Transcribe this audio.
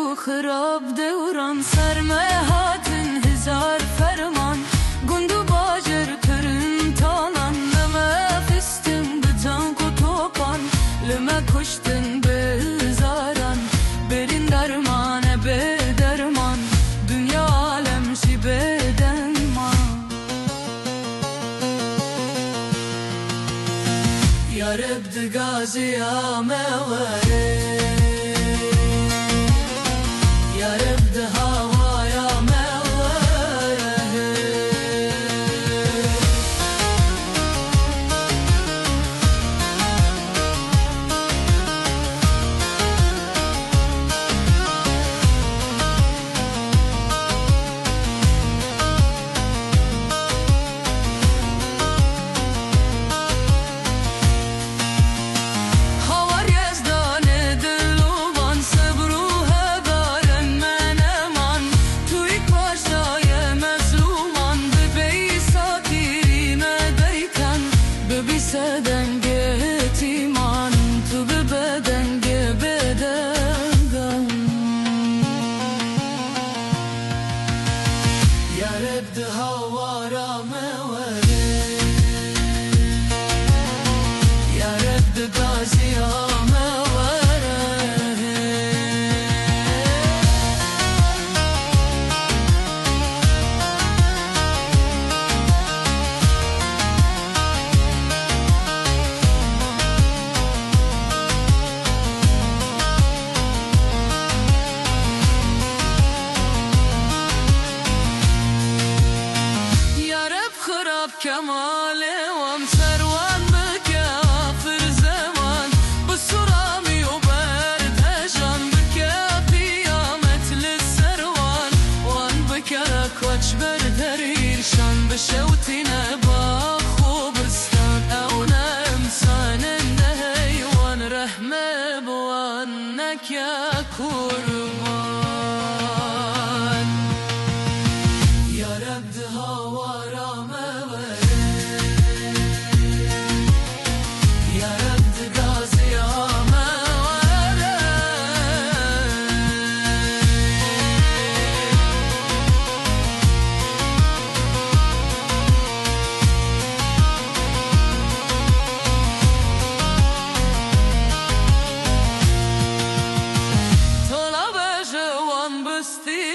و خراب دوران سرمه هاتن هزار فرمان گندو باجر کرن تالان لما فستن بتانک و توپان لما کشتن بزاران برین درمان به درمان dünya alem şi beden ma ya rab de gazi ya meware ya rab de hava ya meware Kemale vam servan bekafir zaman bu surami u berdejan beke piyamet lisservan wan bekara koç berder irşan beshawtine ba khubistan awna insanen haywan rahme bwannak ya kurban ya rab hawara Sti